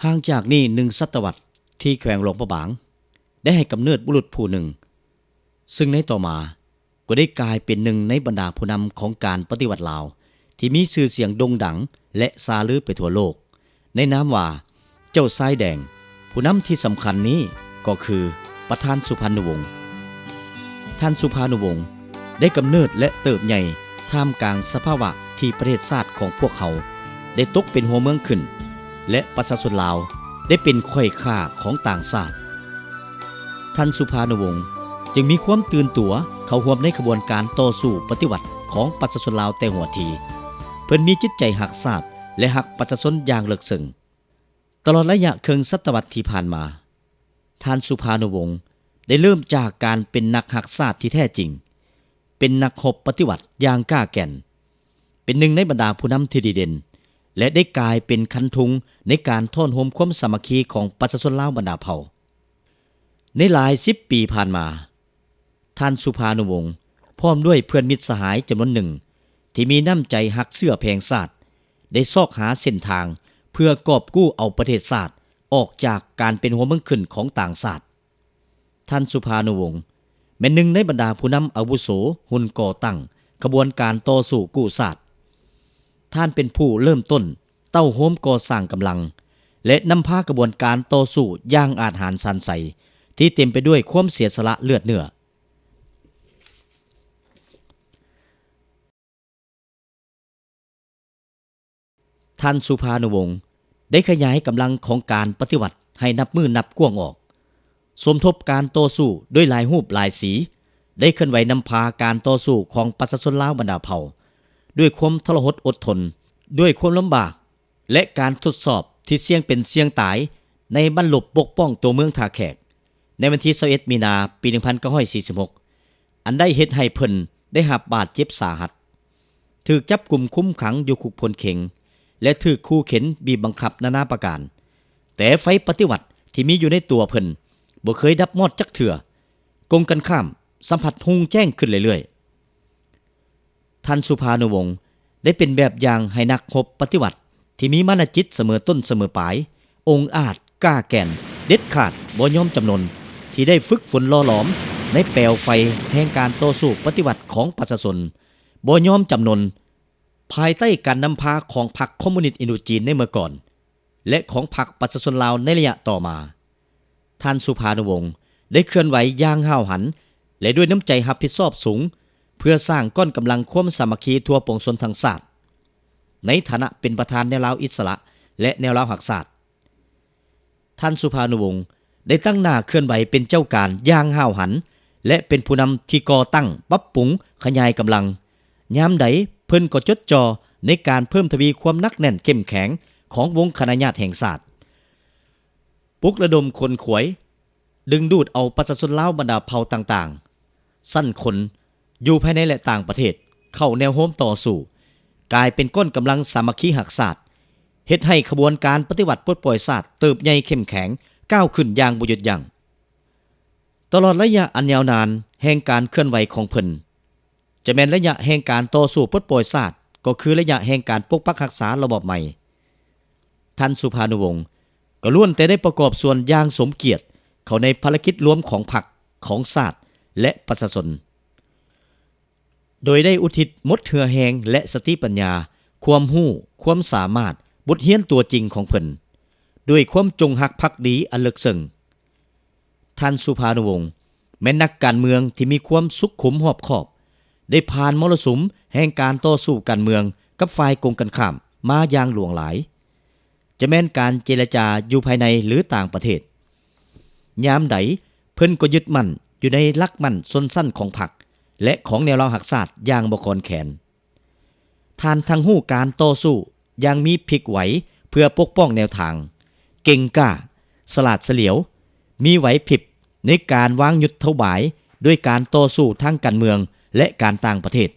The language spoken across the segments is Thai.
ห่างจากนี้1 ศตวรรษที่แขวงหลวงพระบางได้ให้กำเนิดบุรุษผู้หนึ่งซึ่งในต่อมาก็ได้กลายเป็นหนึ่งในบรรดาผู้นำของการปฏิวัติลาวที่มีชื่อเสียงโด่งดังและซาลือไปทั่วโลกในนามว่าเจ้าทรายแดงผู้นำที่สำคัญนี้ก็คือประธานสุพรรณวงศ์ท่านสุพรรณวงศ์ได้กำเนิดและเติบใหญ่ท่ามกลางสภาวะที่ประเทศชาติของพวกเขาได้ตกเป็นหัวเมืองขึ้นและประชาชนลาวได้เป็นข้อยข่าของต่างชาติท่านสุพรรณวงศ์จึงมีความตื่นตัวเข้าร่วมในขบวนการต่อสู้ปฏิวัติของประชาชนลาวแต่หัวทีเพิ่นมีจิตใจรักชาติและรักประชาชนอย่างลึกซึ้งตลอดระยะครึ่งศตวรรษที่ผ่านมาท่านสุพรรณวงศ์ได้เริ่มจากการเป็นนักรักชาติที่แท้จริงเป็นนักรบปฏิวัติอย่างกล้าแก่นเป็นหนึ่งในบรรดาผู้นำที่ดีเด่นและได้กลายเป็นคันธงในการท่อนโฮมความสามัคคีของประชาชนลาวบรรดาเผ่าในหลาย10 ปีผ่านมาท่านสุพรรณวงศ์พร้อมด้วยเพื่อนมิตรสหายจำนวนหนึ่งที่มีน้ำใจฮักเสื้อแพงชาติได้ซอกหาเส้นทางเพื่อกอบกู้เอาประเทศชาติออกจากการเป็นหัวเมืองขึ้นของต่างชาติท่านสุพรรณวงศ์เป็นหนึ่งในบรรดาผู้นำอาวุโสหุ่นก่อตั้งขบวนการต่อสู้กู้ชาติท่านเป็นผู้เริ่มต้นเต้าโฮมก่อสร้างกำลังและนำพากระบวนการต่อสู้อย่างอาถรรพ์สันใสที่เต็มไปด้วยความเสียสละเลือดเนื้อท่านสุพรรณวงศ์ได้ขยายกำลังของการปฏิวัติให้นับมือนับกว้างออกสมทบการต่อสู้ด้วยหลายรูปหลายสีได้เคลื่อนไหวนำพาการต่อสู้ของประชาชนลาวบรรดาเผ่าด้วยความทรหดอดทนด้วยความลำบากและการทดสอบที่เสี่ยงเป็นเสี่ยงตายในบรรลบปกป้องตัวเมืองท่าแขกในวันที่21 มีนาปี 1946อันได้เฮ็ดให้เพิ่นได้รับบาดเจ็บสาหัสถูกจับกุมคุมขังอยู่คุกพลเข็งและถูกคู่เข็นบีบบังคับนานาประการแต่ไฟปฏิวัติที่มีอยู่ในตัวเพิ่นบ่เคยดับมอดจักเถื่อกงกันข้ามสัมผัสหุงแจ้งขึ้นเรื่อยๆท่านสุพรรณวงศ์ได้เป็นแบบอย่างให้นักรบปฏิวัติที่มีมนจิตเสมอต้นเสมอปลายองอาจกล้าแก่นเด็ดขาดบ่ยอมจำนนที่ได้ฝึกฝนล่อหลอมในแปลวไฟแห่งการต่อสู้ปฏิวัติของประชาชนบ่ยอมจำนนภายใต้การนำพาของพรรคคอมมิวนิสต์อินโดจีนในเมื่อก่อนและของพรรคประชาชนลาวในระยะต่อมาท่านสุพรรณวงศ์ได้เคลื่อนไหวอย่างห้าวหันและด้วยน้ำใจรับผิดชอบสูงเพื่อสร้างก้อนกำลังความสามัคคีทั่วปวงชนทั้งชาติในฐานะเป็นประธานแนวลาวอิสระและแนวลาวหักชาติท่านสุพรรณวงศ์ได้ตั้งหน้าเคลื่อนไหวเป็นเจ้าการอย่างห้าวหันและเป็นผู้นำที่ก่อตั้งปรับปรุงขยายกำลังยามใดเพิ่นก็จดจ่อในการเพิ่มทวีความหนักแน่นเข้มแข็งของวงคณะญาติแห่งชาติปลุกระดมคนขวยดึงดูดเอาประชาชนลาวบรรดาเผ่าต่างๆสั้นคนอยู่ภายในและต่างประเทศเข้าแนวโฮมต่อสู้กลายเป็นก้นกำลังสามัคคีหักชาติเฮ็ดให้ขบวนการปฏิวัติปลดปล่อยชาติเติบใหญ่เข้มแข็งก้าวขึ้นอย่างบ่หยุดยั้งตลอดระยะอันยาวนานแห่งการเคลื่อนไหวของเพิ่นจะแม่นระยะแห่งการต่อสู้ปลดปล่อยชาติก็คือระยะแห่งการปกปักรักษาระบอบใหม่ท่านสุพรรณวงศ์ก็ล้วนแต่ได้ประกอบส่วนอย่างสมเกียรติเข้าในภารกิจรวมของพรรคของชาติและประชาชนโดยได้อุทิศหมดเหือแหงและสติปัญญาความรู้ความสามารถบทเรียนตัวจริงของเพิ่นด้วยความจงรักภักดีอันลึกซึ้งท่านสุพรรณวงศ์แม้นนักการเมืองที่มีความสุขุมรอบคอบได้ผ่านมรสุมแห่งการต่อสู้การเมืองกับฝ่ายกงกันข้ามมาอย่างหลวงหลายจะแม้นการเจรจาอยู่ภายในหรือต่างประเทศยามใดเพิ่นก็ยึดมั่นอยู่ในหลักมั่นส้นสั้นของพรรคและของแนวราวหักชาติอย่างบ่คอนแขนท่านทั้งหู้การต่อสู้อย่างมีพลิกไหวเพื่อปกป้องแนวทางเก่งกล้าสลาดเฉลียวมีไหวพริบในการวางยุทธบายด้วยการต่อสู้ทางการเมืองและการต่างประเทศ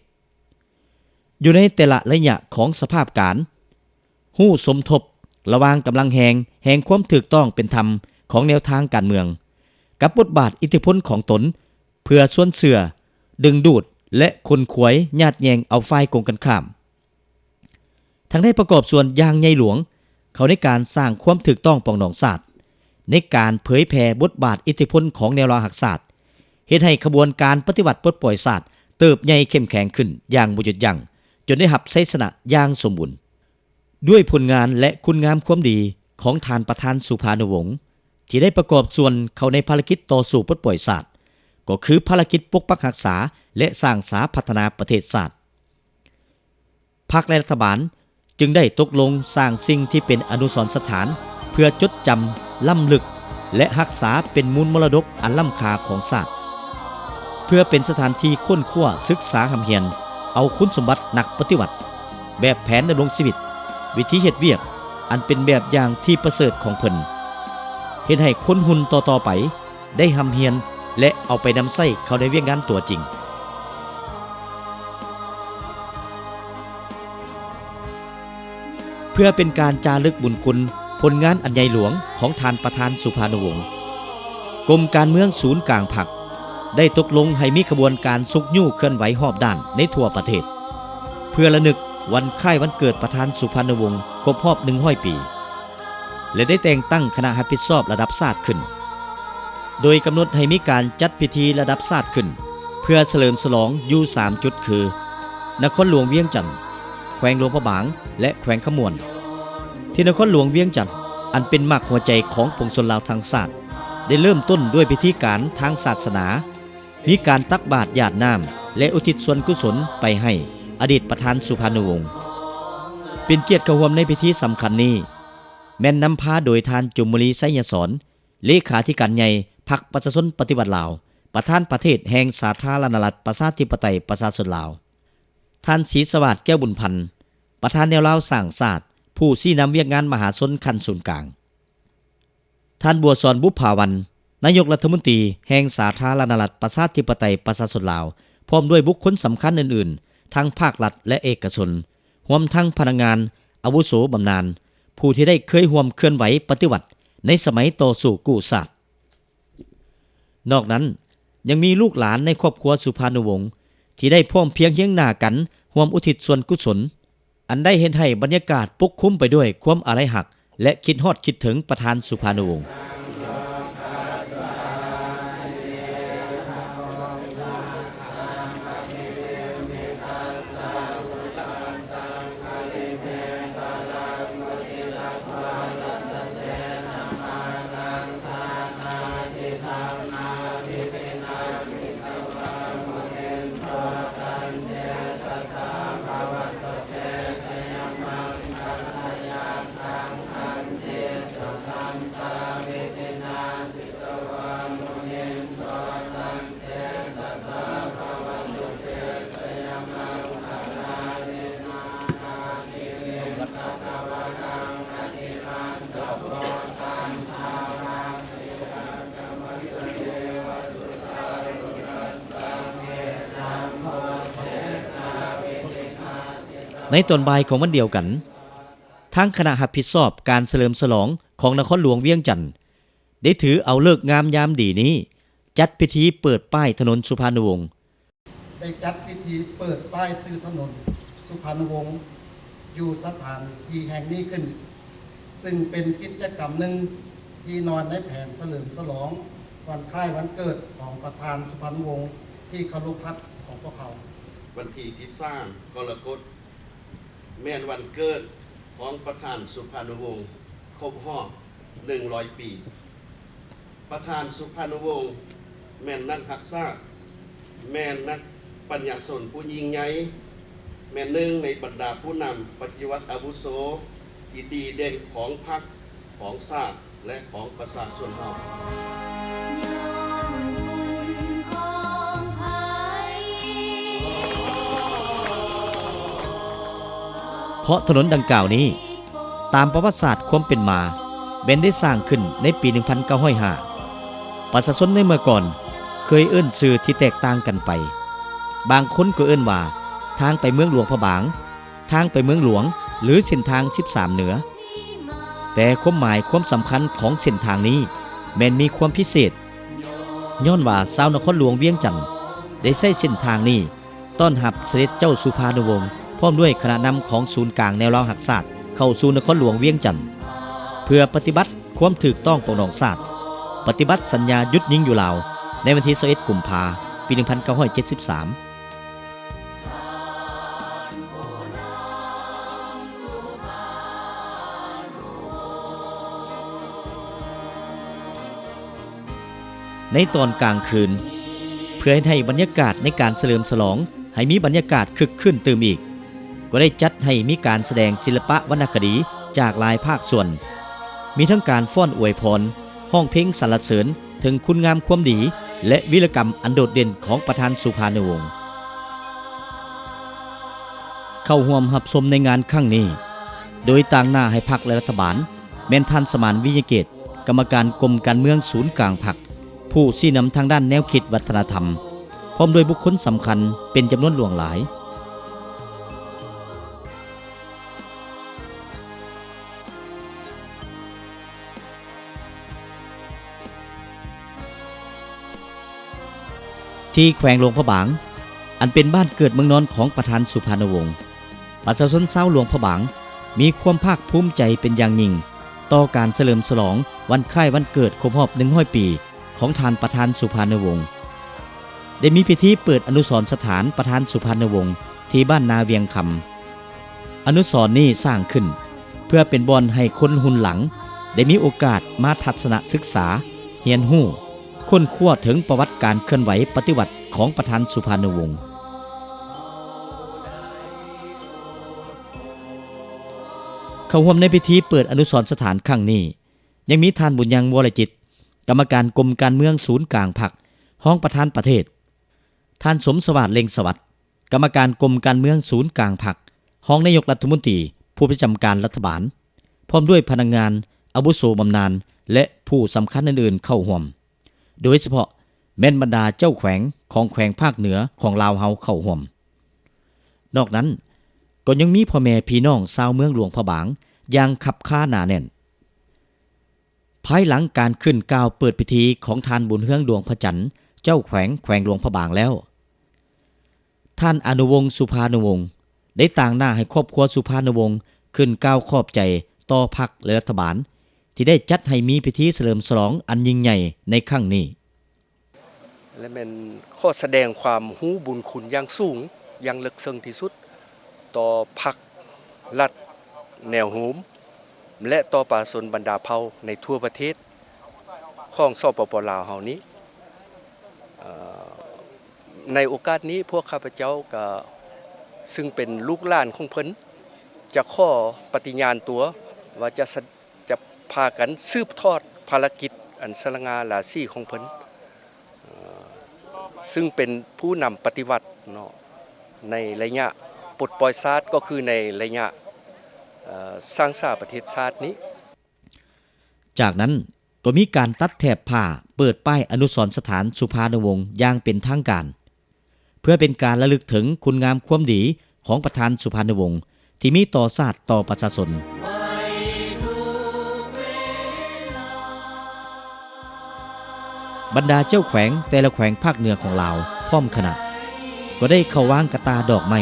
อยู่ในแต่ละระยะของสภาพการหู้สมทบระหว่างกำลังแห่งความถูกต้องเป็นธรรมของแนวทางการเมืองกับบทบาทอิทธิพลของตนเพื่อส่วนเสื่อดึงดูดและคนขวยญาติแยงเอาฝ่ายกงกันข้ามทั้งได้ประกอบส่วนอย่างใหญ่หลวง เขาในการสร้างความถูกต้องปองดองศาสตร์ในการเผยแผ่บทบาทอิทธิพลของแนวรหักศาสตร์เฮ็ดให้ขบวนการปฏิวัติปลดปล่อยศาสตร์เติบใหญ่เข้มแข็งขึ้นอย่างบ่หยุดยั้งจนได้รับชัยชนะอย่างสมบูรณ์ด้วยผลงานและคุณงามความดีของท่านประธานสุภานุวงศ์ที่ได้ประกอบส่วนเข้าในภารกิจต่อสู้ปลดปล่อยศาสตร์ก็คือภารกิจปกปักรักษาและสร้างสาพัฒนาประเทศศาสตร์พรรคและรัฐบาลจึงได้ตกลงสร้างสิ่งที่เป็นอนุสรณ์สถานเพื่อจดจำล้ำลึกและรักษาเป็นมูลมรดกอันล้ำค่าของศาสตร์เพื่อเป็นสถานที่ค้นคว้าศึกษาหำเฮียนเอาคุณสมบัตินักปฏิวัติแบบแผนดำรงชีวิตวิธีเฮ็ดเวียกอันเป็นแบบอย่างที่ประเสริฐของเพิ่นเฮ็ดให้คนหุ่นต่อๆไปได้หำเฮียนและเอาไปนำใช้เข้าในเวียกงานตัวจริงเพื่อเป็นการจารึกบุญคุณผลงานอันใหญ่หลวงของท่านประธานสุภานุวงศ์กรมการเมืองศูนย์กลางพรรคได้ตกลงให้มีขบวนการสุกยู่เคลื่อนไหวรอบด้านในทั่วประเทศเพื่อระลึกวันคล้ายวันเกิดประธานสุภานุวงศ์ครบรอบ100 ปีและได้แต่งตั้งคณะรับผิดชอบระดับชาติขึ้นโดยกำหนดให้มีการจัดพิธีระดับชาติขึ้นเพื่อเฉลิมฉลองอยู่3 จุดคือนครหลวงเวียงจันทน์แขวงหลวงพระบางและแขวงขมวนที่นครหลวงเวียงจันทน์อันเป็นมรรคหัวใจของปวงชนลาวทางศาสตร์ได้เริ่มต้นด้วยพิธีการทางศาสนามีการตักบาตรหยาดน้ำและอุทิศส่วนกุศลไปให้อดีตประธานสุภานุวงศ์เป็นเกียรติเข้าร่วมในพิธีสำคัญนี้แม่นนำพาโดยท่านจุมมลีไสยสอนเลขาธิการใหญ่พรรคประชาชนปฏิวัติลาวประธานประเทศแห่งสาธารณรัฐประชาธิปไตยประชาชนลาวท่านศรีสวัสดิ์แก้วบุญพันธ์ประธานแนวลาวสร้างศาสตร์ผู้ชี้นำเวียกงานมหาชนขั้นศูนย์กลางท่านบัวสอนบุภาวันนายกรัฐมนตรีแห่งสาธารณรัฐประชาธิปไตยประชาชนลาวพร้อมด้วยบุคคลสำคัญอื่นๆทั้งภาครัฐและเอกชนรวมทั้งพนักงานอาวุโสบำนาญผู้ที่ได้เคยร่วมเคลื่อนไหวปฏิวัติในสมัยต่อสู้กู้ชาตินอกนั้นยังมีลูกหลานในครอบครัวสุภานุวงศ์ที่ได้พร้อมเพียงเคียงหน้ากันร่วมอุทิศส่วนกุศลอันได้เห็นให้บรรยากาศปกคลุมไปด้วยความอาลัยหักและคิดฮอดคิดถึงประธานสุภานุวงศ์ในตอนบ่ายของวันเดียวกันทางคณะรับผิดชอบการเฉลิมฉลองของนครหลวงเวียงจันทน์ได้ถือเอาฤกษ์งามยามดีนี้จัดพิธีเปิดป้ายถนนสุภานุวงศ์ได้จัดพิธีเปิดป้ายซื้อถนนสุภานุวงศ์อยู่สถานที่แห่งนี้ขึ้นซึ่งเป็นกิจกรรมหนึ่งที่นอนในแผนเฉลิมฉลองวันคล้ายวันเกิดของประธานสุภานุวงศ์ที่เคารพรักของพวกเขาวันที่13 กรกฎาคมแม่นวันเกิดของประธานสุภานุวงศ์ครบรอบ100 ปีประธานสุภานุวงศ์แม่นนักทักษะแม่นนักปัญญาชนผู้ยิ่งใหญ่แม่นหนึ่งในบรรดาผู้นำปฏิวัติอาวุโสที่ดีเด่นของพรรคของชาติและของประชาชนเฮาเพราะถนนดังกล่าวนี้ตามประวัติศาสตร์ความเป็นมาเบนได้สร้างขึ้นในปี 1905 ประชาชนในเมื่อก่อนเคยเอิ้นชื่อที่แตกต่างกันไปบางคนก็เอิ้นว่าทางไปเมืองหลวงพระบางทางไปเมืองหลวงหรือเส้นทาง13เหนือแต่ความหมายความสำคัญของเส้นทางนี้แม้นมีความพิเศษย้อนว่าชาวนครหลวงเวียงจันทน์ได้ใช้เส้นทางนี้ต้อนรับเสด็จเจ้าสุภานุวงศ์พร้อมด้วยคณะนำของศูนย์กลางแนวราวหักศาสตร์เข้าสู่นครหลวงเวียงจันทน์ พื่อปฏิบัติความถูกต้องปกป้องชาติปฏิบัติสัญญาหยุดยิงอยู่ลาวในวันที่21กุมภาพันธ์ปี 1973 ในตอนกลางคืนเพื่อให้บรรยากาศในการเฉลิมฉลองให้มีบรรยากาศคึกคืนตื่มอีกก็ได้จัดให้มีการแสดงศิลปะวรรณคดีจากหลายภาคส่วนมีทั้งการฟ้อนอวยพรห้องเพลงสรรเสริญถึงคุณงามความดีและวีรกรรมอันโดดเด่นของประธานสุภาณวงศ์เข้าร่วมรับชมในงานครั้งนี้โดยต่างหน้าให้พรรคและรัฐบาลแม่นท่านสมานวิยเกตกรรมการกรมการเมืองศูนย์กลางพรรคผู้ชี้นำทางด้านแนวคิดวัฒนธรรมพร้อมด้วยบุคคลสำคัญเป็นจำนวนหลวงหลายที่แขวงหลวงพระบางอันเป็นบ้านเกิดเมืองนอนของประธานสุภาณวงศ์ประชาชนชาวหลวงพระบางมีความภาคภูมิใจเป็นอย่างยิ่งต่อการเฉลิมฉลองวันคล้ายวันเกิดครบรอบ100 ปีของท่านประธานสุภาณวงศ์ได้มีพิธีเปิดอนุสรณ์สถานประธานสุภาณวงศ์ที่บ้านนาเวียงคำอนุสรณ์นี้สร้างขึ้นเพื่อเป็นบ่อนให้คนรุ่นหลังได้มีโอกาสมาทัศนศึกษาเรียนรู้ค้นคว้าถึงประวัติการเคลื่อนไหวปฏิวัติของประธานสุภาณวงศ์เข้าร่วมในพิธีเปิดอนุสรณ์สถานครั้งนี้ยังมีท่านบุญยังวรจิตกรรมการกรมการเมืองศูนย์กลางพรรคห้องประธานประเทศท่านสมสวัสดิ์เล็งสวัสดิ์กรรมการกรมการเมืองศูนย์กลางพรรคห้องนายกรัฐมนตรีผู้ประจำการรัฐบาลพร้อมด้วยพนักงานอาวุโสบำนาญและผู้สำคัญอื่นๆเข้าร่วมโดยเฉพาะแม่นบรรดาเจ้าแขวงของแขวงภาคเหนือของลาวเฮาเข้าร่วมนอกนั้นก็ยังมีพ่อแม่พี่น้องชาวเมืองหลวงพระบางอย่างคับค้าหนาแน่นภายหลังการขึ้นกล่าวเปิดพิธีของท่านบุญเฮืองดวงพระจันทร์เจ้าแขวงหลวงพระบางแล้วท่านอนุวงศ์สุภาณวงศ์ได้ต่างหน้าให้ครอบครัวสุภาณวงศ์ขึ้นกล่าวขอบใจต่อพรรคและรัฐบาลที่ได้จัดให้มีพิธีเฉลิมฉลองอันยิ่งใหญ่ในครั้งนี้และเป็นข้อแสดงความหูบุญคุณอย่างสูงอย่างลึกซึ้งที่สุดต่อพรรครัฐแนวโน้มและต่อประชาชนบรรดาเผ่าในทั่วประเทศของสปป.ลาวเฮานี้ในโอกาสนี้พวกข้าพเจ้าก็ซึ่งเป็นลูกหลานของเพิ่นจะขอปฏิญาณตัวว่าจะพากันสืบทอดภารกิจอันสง่าราศีของเพิ่นซึ่งเป็นผู้นำปฏิวัติเนาะในระยะปลดปล่อยชาติก็คือในระยะสร้างสร้างประเทศชาตินี้จากนั้นก็มีการตัดแถบผ้าเปิดป้ายอนุสรณ์สถานสุภาณวงศ์อย่างเป็นทางการเพื่อเป็นการระลึกถึงคุณงามความดีของประธานสุภาณวงศ์ที่มีต่อชาติต่อประชาชนบรรดาเจ้าแขวงแต่ละแขวงภาคเหนือของลาวพร้อมคณะก็ได้เข้าวางกระตาดอกไม้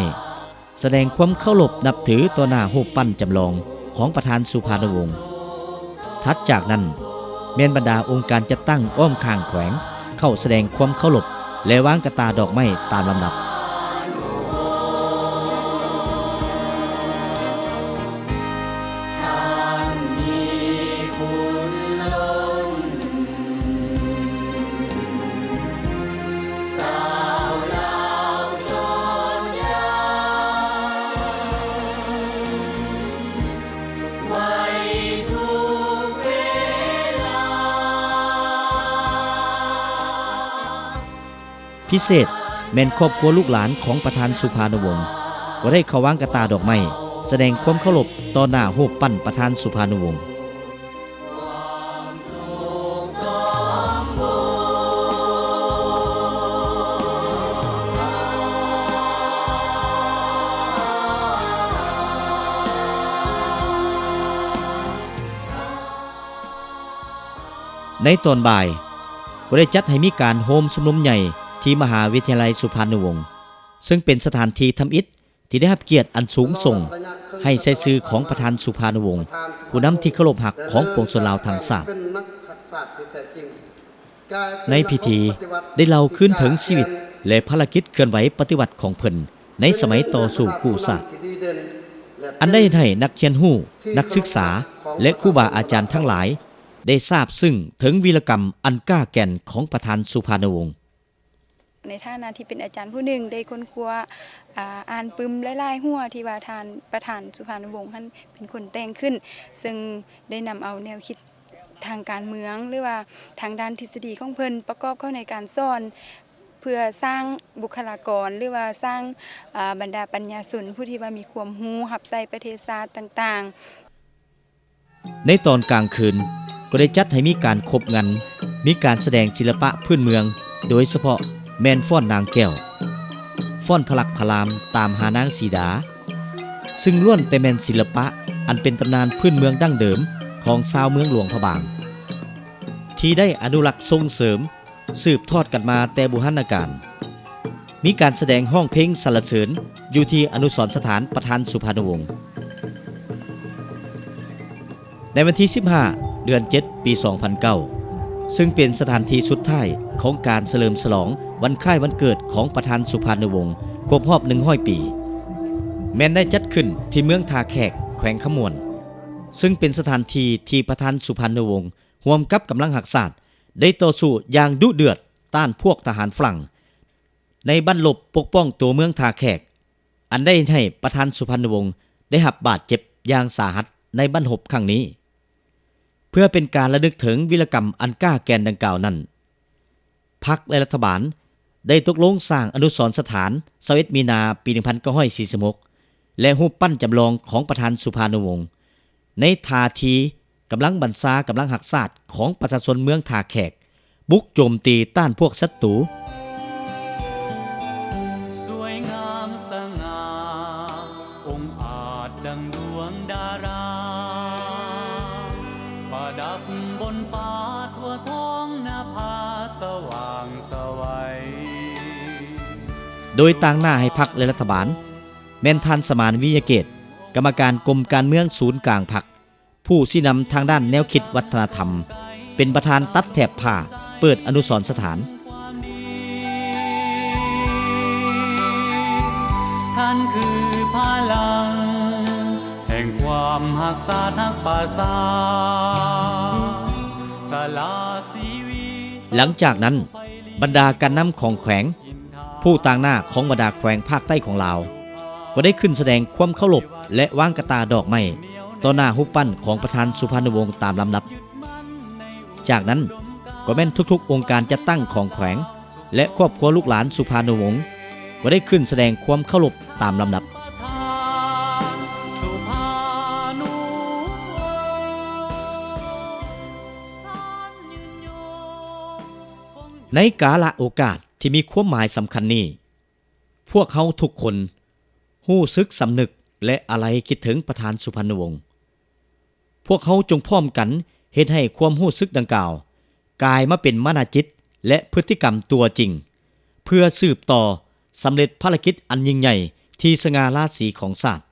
แสดงความเคารพนับถือต่อหน้ารูปปั้นจำลองของประธานสุภาณวงศ์ถัดจากนั้นแม่นบรรดาองค์การจัดตั้งอ้อมข้างแขวงเข้าแสดงความเคารพและวางกระตาดอกไม้ตามลำดับพิเศษแม่นครอบครัวลูกหลานของประธานสุภาณวงศ์ก็ได้เข้าวางกระตาดอกไม้แสดงความเคารพต่อหน้ารูปปั้นประธานสุภาณวงศ์ในตอนบ่ายก็ได้จัดให้มีการโฮมชุมนุมใหญ่ที่มหาวิทยาลัยสุพรรณวงศ์ซึ่งเป็นสถานที่ทำอิฐ ที่ได้รับเกียรติอันสูงส่งให้ใช้ชื่อของประธานสุภานุวงศ์ผู้นำที่เคารพรักของปวงชนลาวทั้งชาติในพิธีได้เล่าขึ้นถึงชีวิตและภารกิจเคลื่อนไหวปฏิวัติของเพิ่นในสมัยต่อสู้กู้ชาติอันได้ให้นักเขียนฮู้นักศึกษาและครูบาอาจารย์ทั้งหลายได้ทราบซึ่งถึงวีรกรรมอันกล้าแก่นของประธานสุภานุวงศ์ในฐานะที่เป็นอาจารย์ผู้หนึ่งได้ค้นคว้าอ่านปึมหลายๆหัวที่ว่าประธานสุภานุวงศ์ท่านเป็นคนแต่งขึ้นซึ่งได้นำเอาแนวคิดทางการเมืองหรือว่าทางด้านทฤษฎีของเพิ่นประกอบเข้าในการสอนเพื่อสร้างบุคลากรหรือว่าสร้างบรรดาปัญญาชนผู้ที่ว่ามีความรู้รับใช้ประเทศชาติต่างๆในตอนกลางคืนก็ได้จัดให้มีการคบงันมีการแสดงศิลปะพื้นเมืองโดยเฉพาะแม่นฟ้อนนางแก้วฟ้อนพลักพลามตามหานางสีดาซึ่งล้วนแต่แม่นศิลปะอันเป็นตำนานพื้นเมืองดั้งเดิมของชาวเมืองหลวงพระบางที่ได้อนุรักษ์ส่งเสริมสืบทอดกันมาแต่โบราณกาลมีการแสดงห้องเพลงสรรเสริญอยู่ที่อนุสรณ์สถานประธานสุภานุวงศ์ในวันที่ 15 เดือน 7 ปี 2009 ซึ่งเป็นสถานที่สุดท้ายของการเฉลิมฉลองวันคล้ายวันเกิดของประธานสุภานุวงศ์ครบรอบ100 ปีแม้นได้จัดขึ้นที่เมืองท่าแขกแขวงขมวนซึ่งเป็นสถานที่ที่ประธานสุภานุวงศ์ร่วมกับกำลังหักษาดได้ต่อสู้อย่างดุเดือดต้านพวกทหารฝรั่งในบั้นลบปกป้องตัวเมืองท่าแขกอันได้ให้ประธานสุภานุวงศ์ได้รับบาดเจ็บอย่างสาหัสในบั้นหบครั้งนี้เพื่อเป็นการระลึกถึงวีรกรรมอันกล้าแก่นดังกล่าวนั้นพรรคและรัฐบาลได้ตกลงสร้างอนุสรณ์สถาน21 มีนาปี 1946 และรูปปั้นจำลองของประธานสุภานุวงศ์ในท่าทีกำลังบัญชากำลังหักษาดของประชาชนเมืองท่าแขกบุกโจมตีต้านพวกศัตรูสวยงามสง่าองค์อาจดังดวงดาราประดับบนฟ้าทั่วท้องนภาสว่างสวัยโดยต่างหน้าให้พรรคและรัฐบาลแม่นท่านสมานวิยเกตกรรมการกรมการเมืองศูนย์กลางพรรคผู้ชี้นำทางด้านแนวคิดวัฒนธรรมเป็นประธานตัดแถบผ้าเปิดอนุสรณ์สถานท่านคือพลังแห่งความหักษาทักป่าสาสลาสีวีหลังจากนั้นบรรดาการนำของแขวงผู้ต่างหน้าของบรรดาแขวงภาคใต้ของลาวก็ได้ขึ้นแสดงความเคารพและวางกระตาดอกไม้ต่อหน้ารูปปั้นของประธานสุภานุวงศ์ตามลำดับจากนั้นก็แม่นทุกๆองค์การจัดตั้งของแขวงและครอบครัวลูกหลานสุภานุวงศ์ก็ได้ขึ้นแสดงความเคารพตามลำดับในกาลโอกาสที่มีความหมายสำคัญนี้พวกเขาทุกคนฮู้สึกสำนึกและอะไรคิดถึงประธานสุภานุวงศ์พวกเขาจงพร้อมกันเฮ็ดให้ความฮู้สึกดังกล่าวกลายมาเป็นมโนจิตและพฤติกรรมตัวจริงเพื่อสืบต่อสำเร็จภารกิจอันยิ่งใหญ่ที่สง่าราศีของชาติ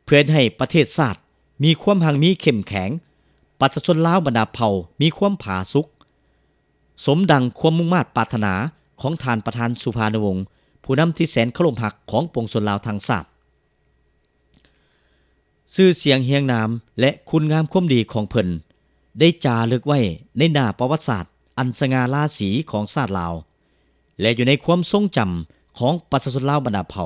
เพื่อให้ประเทศชาติมีความหังมีเข้มแข็งประชาชนลาวบรรดาเผ่ามีความผาสุกสมดังความมุ่งมา่ปรารถนาของท่านประธานสุภานุวงศ์ผู้นำที่แสนเคารพรักของปวงชนลาวทั้งชาติชื่อเสียงเฮียงนามและคุณงามความดีของเพิ่นได้จารึกไว้ในหน้าประวัติศาสตร์อันสง่าราศีของชาติลาวและอยู่ในความทรงจำของประชาชนลาวบรรดาเผ่า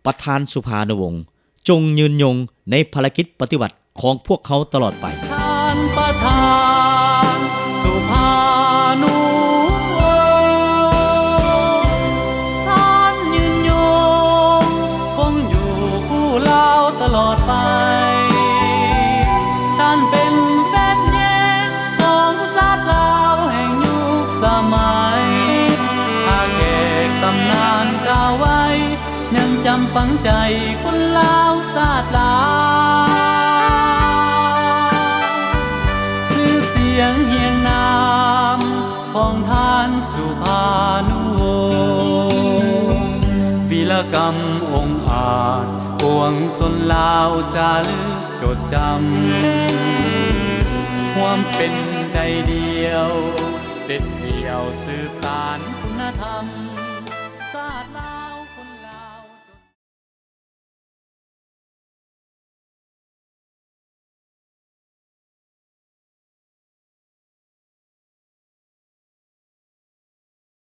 ประธานสุภานุวงศ์จงยืนยงในภารกิจปฏิวัติของพวกเขาตลอดไปท่านประธานสุภานุตลอดไปท่านเป็นแผ่นเย็นของชาติลาวแห่งยุคสมัยท่าแขกตำนานกล่าวไว้ยังจำฝังใจคนลาวชาติลาวชื่อเสียงเฮียงนามของท่านสุภานุวงศ์วีร งชนลาวจารึกจดจำความเป็นใจเดียวเด็ดเดี่ยวสืบสานคุณธรรม